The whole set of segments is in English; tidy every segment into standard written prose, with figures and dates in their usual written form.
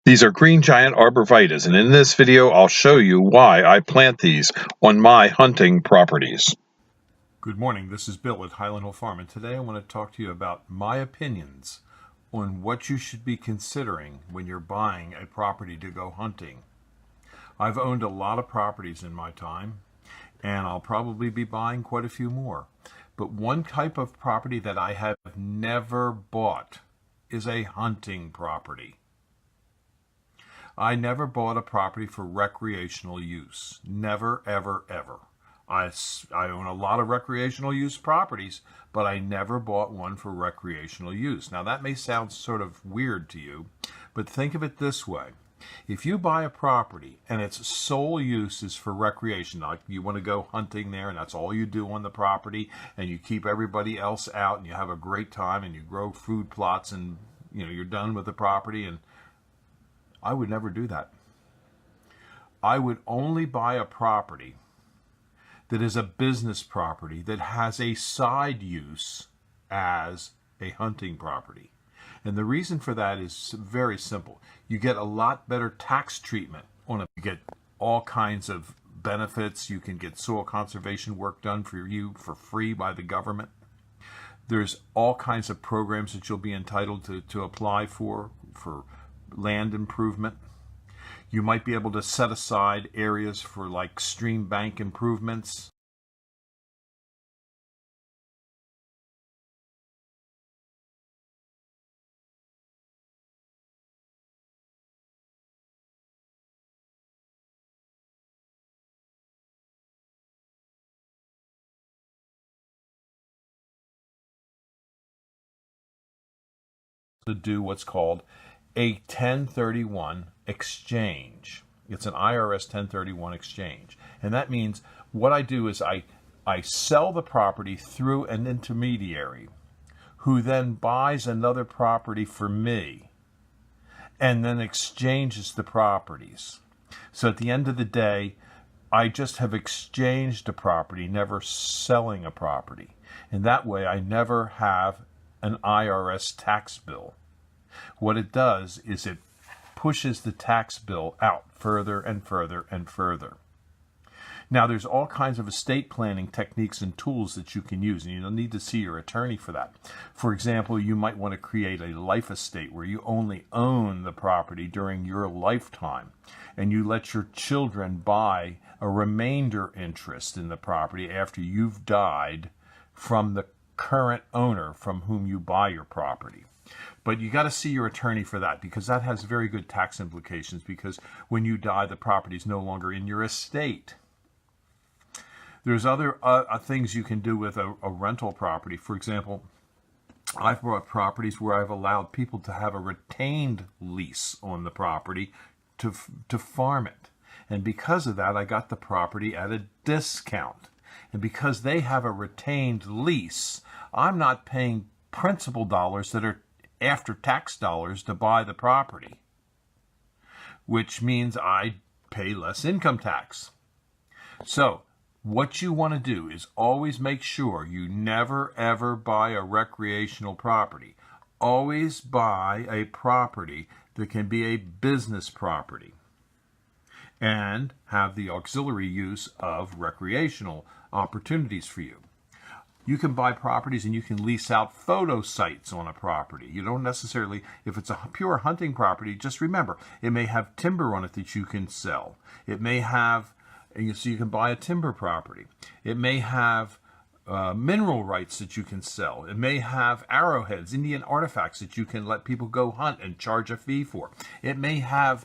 These are green giant arborvitaes, and in this video I'll show you why I plant these on my hunting properties. Good morning, this is Bill at Highland Hill Farm, and today I want to talk to you about my opinions on what you should be considering when you're buying a property to go hunting. I've owned a lot of properties in my time, and I'll probably be buying quite a few more. But one type of property that I have never bought is a hunting property. I never bought a property for recreational use. Never, ever, ever. I own a lot of recreational use properties, but I never bought one for recreational use. Now, that may sound sort of weird to you, but think of it this way. If you buy a property and its sole use is for recreation, like you want to go hunting there and that's all you do on the property, and you keep everybody else out and you have a great time and you grow food plots and you're done with the property, and I would never do that. I would only buy a property that is a business property that has a side use as a hunting property. And the reason for that is very simple. You get a lot better tax treatment on it. You get all kinds of benefits. You can get soil conservation work done for you for free by the government. There's all kinds of programs that you'll be entitled to apply for land improvement. You might be able to set aside areas for like stream bank improvements. To do what's called a 1031 exchange. It's an IRS 1031 exchange. And that means what I do is I sell the property through an intermediary who then buys another property for me and then exchanges the properties. So at the end of the day, I just have exchanged a property, never selling a property. And that way I never have an IRS tax bill. What it does is it pushes the tax bill out further and further and further. Now, there's all kinds of estate planning techniques and tools that you can use, and you'll need to see your attorney for that. For example, you might want to create a life estate where you only own the property during your lifetime, and you let your children buy a remainder interest in the property after you've died from the current owner from whom you buy your property. But you got to see your attorney for that, because that has very good tax implications, because when you die, the property is no longer in your estate. There's other things you can do with a rental property. For example, I've bought properties where I've allowed people to have a retained lease on the property to farm it. And because of that, I got the property at a discount. And because they have a retained lease, I'm not paying principal dollars that are after tax dollars to buy the property, which means I pay less income tax. So what you want to do is always make sure you never ever buy a recreational property. Always buy a property that can be a business property and have the auxiliary use of recreational opportunities for you. You can buy properties and you can lease out photo sites on a property. You don't necessarily, if it's a pure hunting property, just remember, it may have timber on it that you can sell. It may have, so you can buy a timber property. It may have mineral rights that you can sell. It may have arrowheads, Indian artifacts that you can let people go hunt and charge a fee for. It may have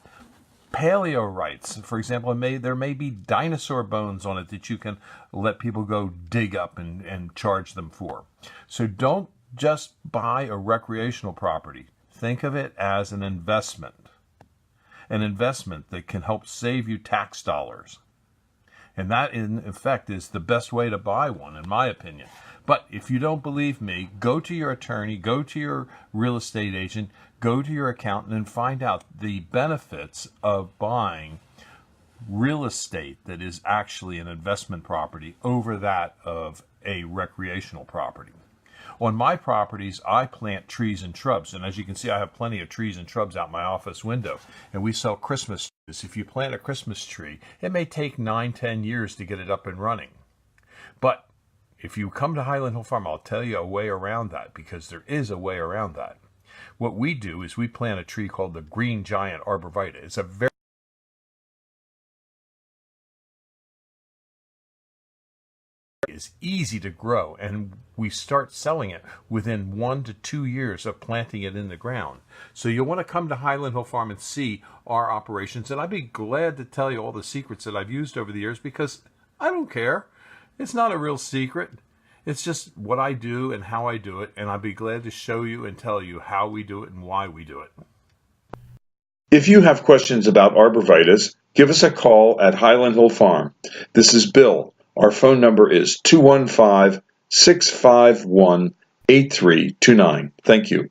paleo rights. For example, there may be dinosaur bones on it that you can let people go dig up and charge them for. So don't just buy a recreational property. Think of it as an investment that can help save you tax dollars. And that, in effect, is the best way to buy one, in my opinion. But if you don't believe me, go to your attorney, go to your real estate agent, go to your accountant, and find out the benefits of buying real estate that is actually an investment property over that of a recreational property. On my properties, I plant trees and shrubs. And as you can see, I have plenty of trees and shrubs out my office window. And we sell Christmas trees. If you plant a Christmas tree, it may take 9-10 years to get it up and running. But if you come to Highland Hill Farm, I'll tell you a way around that, because there is a way around that. What we do is we plant a tree called the green giant arborvitae. It's a very is easy to grow, and we start selling it within 1 to 2 years of planting it in the ground. So you'll want to come to Highland Hill Farm and see our operations, and I'd be glad to tell you all the secrets that I've used over the years, because I don't care. It's not a real secret. It's just what I do and how I do it, and I'd be glad to show you and tell you how we do it and why we do it. If you have questions about arborvitaes, give us a call at Highland Hill Farm. This is Bill. Our phone number is 215-651-8329. Thank you.